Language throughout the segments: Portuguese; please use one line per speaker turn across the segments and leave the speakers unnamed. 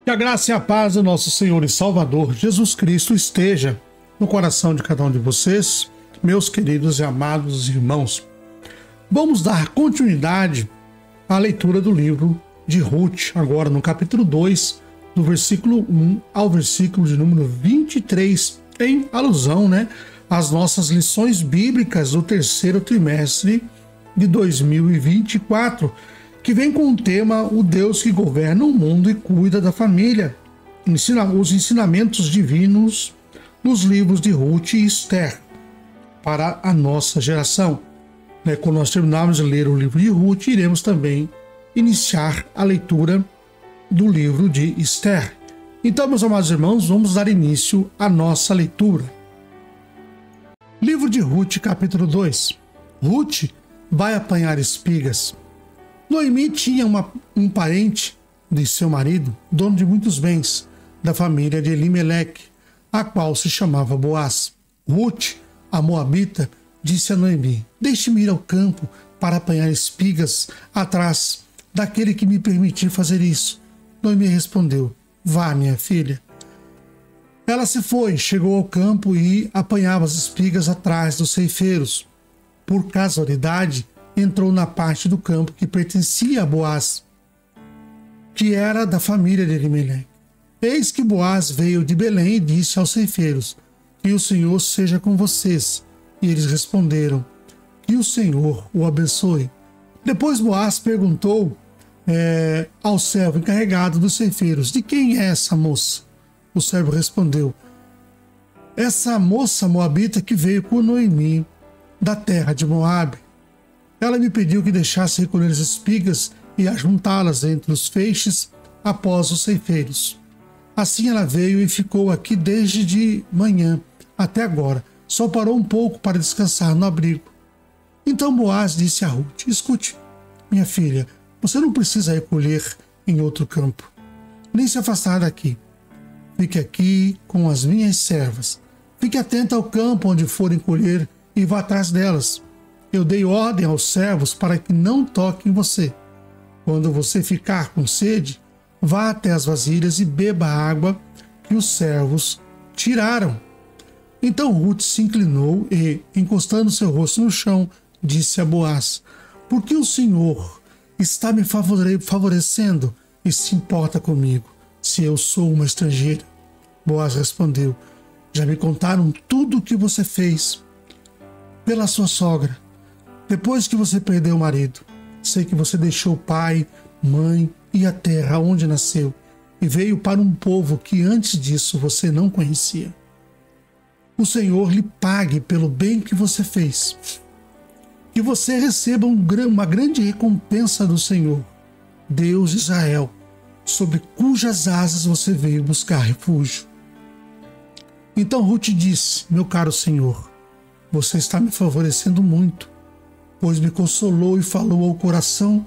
Que a graça e a paz do nosso Senhor e Salvador Jesus Cristo esteja no coração de cada um de vocês, meus queridos e amados irmãos. Vamos dar continuidade à leitura do livro de Ruth, agora no capítulo 2, do versículo 1 ao versículo de número 23, em alusão, às nossas lições bíblicas do terceiro trimestre de 2024, que vem com o tema O Deus que governa o mundo e cuida da família, os ensinamentos divinos nos livros de Ruth e Esther para a nossa geração. Quando nós terminarmos de ler o livro de Ruth, iremos também iniciar a leitura do livro de Esther. Então, meus amados irmãos, vamos dar início à nossa leitura. Livro de Ruth, capítulo 2. Ruth vai apanhar espigas. Noemi tinha um parente de seu marido, dono de muitos bens, da família de Elimeleque, a qual se chamava Boaz. Ruth, a moabita, disse a Noemi: deixe-me ir ao campo para apanhar espigas atrás daquele que me permitir fazer isso. Noemi respondeu: vá, minha filha. Ela se foi, chegou ao campo e apanhava as espigas atrás dos ceifeiros. Por casualidade, entrou na parte do campo que pertencia a Boaz, que era da família de Elimeleque. Eis que Boaz veio de Belém e disse aos ceifeiros: que o Senhor seja com vocês. E eles responderam: que o Senhor o abençoe. Depois Boaz perguntou ao servo encarregado dos ceifeiros: de quem é essa moça? O servo respondeu: essa moça moabita que veio com Noemi, da terra de Moabe. Ela me pediu que deixasse recolher as espigas e ajuntá-las entre os feixes após os ceifeiros. Assim ela veio e ficou aqui desde de manhã até agora. Só parou um pouco para descansar no abrigo. Então Boaz disse a Ruth: escute, minha filha, você não precisa recolher em outro campo, nem se afastar daqui. Fique aqui com as minhas servas. Fique atenta ao campo onde forem colher e vá atrás delas. Eu dei ordem aos servos para que não toquem você. Quando você ficar com sede, vá até as vasilhas e beba a água que os servos tiraram. Então Ruth se inclinou e, encostando seu rosto no chão, disse a Boaz: por que o Senhor está me favorecendo e se importa comigo, se eu sou uma estrangeira? Boaz respondeu: já me contaram tudo o que você fez pela sua sogra. Depois que você perdeu o marido, sei que você deixou o pai, mãe e a terra onde nasceu e veio para um povo que antes disso você não conhecia. O Senhor lhe pague pelo bem que você fez. Que você receba uma grande recompensa do Senhor, Deus de Israel, sobre cujas asas você veio buscar refúgio. Então Ruth disse: meu caro Senhor, você está me favorecendo muito, pois me consolou e falou ao coração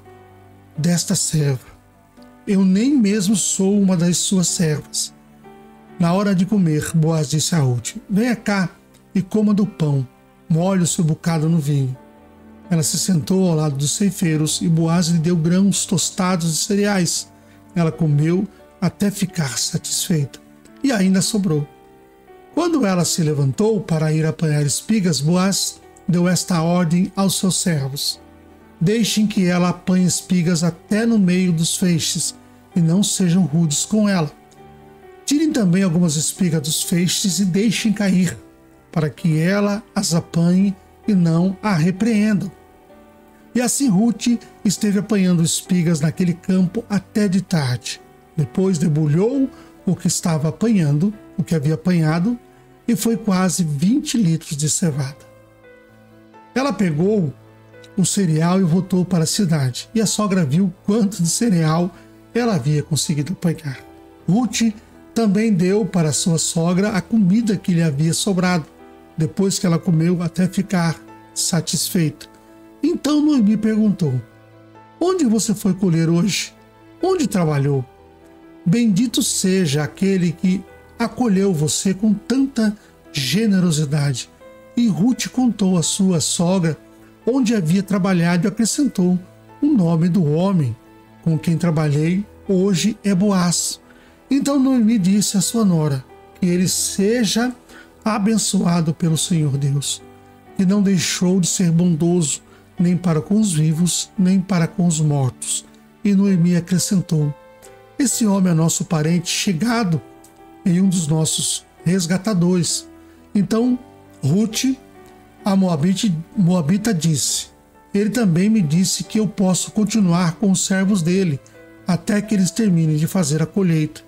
desta serva. Eu nem mesmo sou uma das suas servas. Na hora de comer, Boaz disse a Ruth: venha cá e coma do pão, molhe o seu bocado no vinho. Ela se sentou ao lado dos ceifeiros e Boaz lhe deu grãos tostados de cereais. Ela comeu até ficar satisfeita, e ainda sobrou. Quando ela se levantou para ir apanhar espigas, Boaz deu esta ordem aos seus servos: deixem que ela apanhe espigas até no meio dos feixes, e não sejam rudes com ela. Tirem também algumas espigas dos feixes e deixem cair, para que ela as apanhe e não a repreendam. E assim Ruth esteve apanhando espigas naquele campo até de tarde. Depois debulhou o que havia apanhado, e foi quase 20 litros de cevada. Ela pegou o cereal e voltou para a cidade, e a sogra viu quanto de cereal ela havia conseguido apanhar. Ruth também deu para sua sogra a comida que lhe havia sobrado, depois que ela comeu até ficar satisfeita. Então Noemi perguntou: onde você foi colher hoje? Onde trabalhou? Bendito seja aquele que acolheu você com tanta generosidade. E Ruth contou à sua sogra onde havia trabalhado e acrescentou: o nome do homem com quem trabalhei hoje é Boaz. Então Noemi disse à sua nora que ele seja abençoado pelo Senhor Deus, que não deixou de ser bondoso nem para com os vivos, nem para com os mortos. E Noemi acrescentou: esse homem é nosso parente chegado em um dos nossos resgatadores. Então Ruth, a moabita, disse: ele também me disse que eu posso continuar com os servos dele até que eles terminem de fazer a colheita.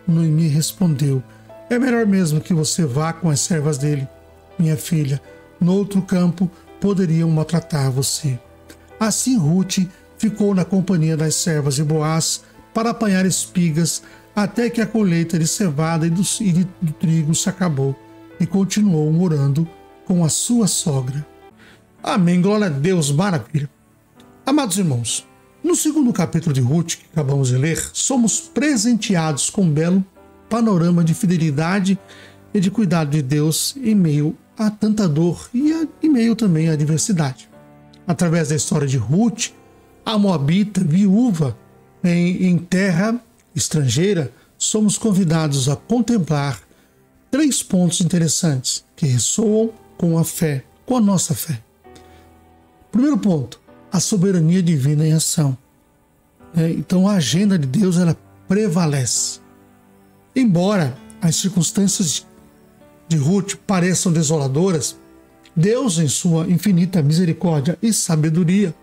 Noemi respondeu: é melhor mesmo que você vá com as servas dele, minha filha. No outro campo poderiam maltratar você. Assim Ruth ficou na companhia das servas de Boaz para apanhar espigas até que a colheita de cevada e do trigo se acabou, e continuou morando com a sua sogra. Amém, glória a Deus, maravilha. Amados irmãos, no segundo capítulo de Ruth, que acabamos de ler, somos presenteados com um belo panorama de fidelidade e de cuidado de Deus em meio a tanta dor e em meio também à adversidade. Através da história de Ruth, a moabita viúva em terra estrangeira, somos convidados a contemplar 3 pontos interessantes que ressoam com a fé, com a nossa fé. Primeiro ponto, a soberania divina em ação. Então a agenda de Deus ela prevalece. Embora as circunstâncias de Ruth pareçam desoladoras, Deus, em sua infinita misericórdia e sabedoria,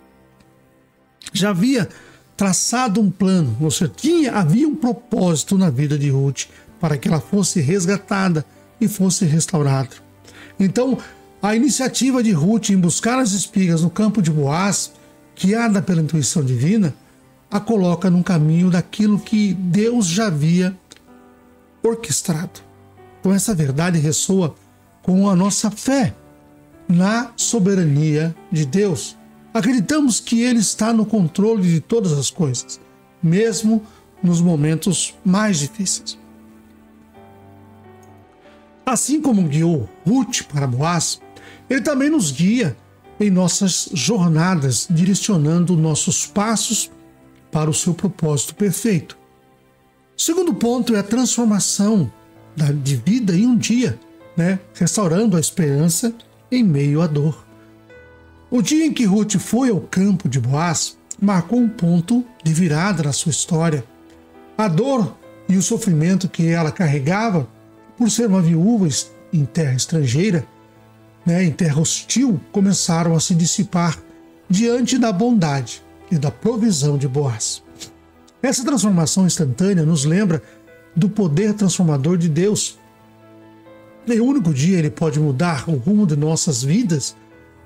já havia traçado um plano, ou seja, havia um propósito na vida de Ruth para que ela fosse resgatada e fosse restaurada. Então, a iniciativa de Ruth em buscar as espigas no campo de Boaz, guiada pela intuição divina, a coloca num caminho daquilo que Deus já havia orquestrado. Então essa verdade ressoa com a nossa fé na soberania de Deus. Acreditamos que Ele está no controle de todas as coisas, mesmo nos momentos mais difíceis. Assim como guiou Ruth para Boaz, Ele também nos guia em nossas jornadas, direcionando nossos passos para o seu propósito perfeito. O segundo ponto é a transformação de vida em um dia, restaurando a esperança em meio à dor. O dia em que Ruth foi ao campo de Boaz marcou um ponto de virada na sua história. A dor e o sofrimento que ela carregava por ser uma viúva em terra estrangeira, em terra hostil, começaram a se dissipar diante da bondade e da provisão de Boaz. Essa transformação instantânea nos lembra do poder transformador de Deus. Em um único dia Ele pode mudar o rumo de nossas vidas,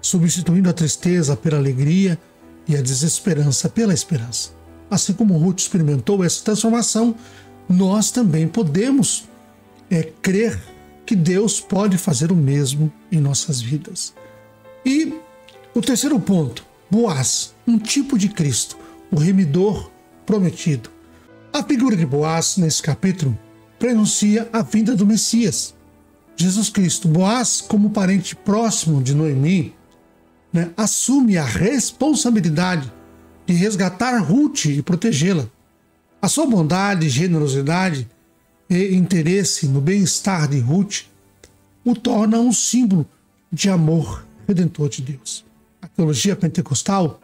substituindo a tristeza pela alegria e a desesperança pela esperança. Assim como Ruth experimentou essa transformação, nós também podemos crer que Deus pode fazer o mesmo em nossas vidas. E o terceiro ponto, Boaz, um tipo de Cristo, o remidor prometido. A figura de Boaz, nesse capítulo, prenuncia a vinda do Messias, Jesus Cristo. Boaz, como parente próximo de Noemi, assume a responsabilidade de resgatar Ruth e protegê-la. A sua bondade, generosidade e interesse no bem-estar de Ruth o torna um símbolo de amor redentor de Deus. Na teologia pentecostal,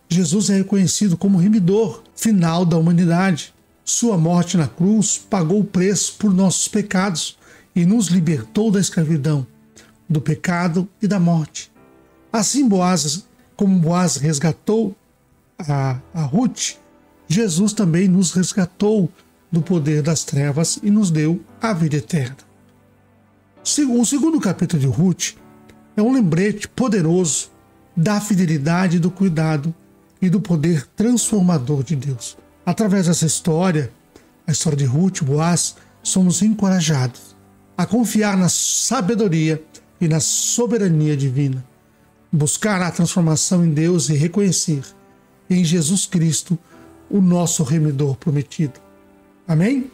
Jesus é reconhecido como remidor final da humanidade. Sua morte na cruz pagou o preço por nossos pecados e nos libertou da escravidão, do pecado e da morte. Assim, como Boaz resgatou a Ruth, Jesus também nos resgatou do poder das trevas e nos deu a vida eterna. O segundo capítulo de Ruth é um lembrete poderoso da fidelidade, do cuidado e do poder transformador de Deus. Através dessa história, a história de Ruth e Boaz, somos encorajados a confiar na sabedoria e na soberania divina, buscar a transformação em Deus e reconhecer em Jesus Cristo o nosso remidor prometido. Amém?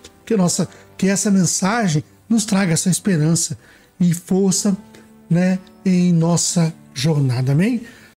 Que essa mensagem nos traga essa esperança e força em nossa jornada. Amém?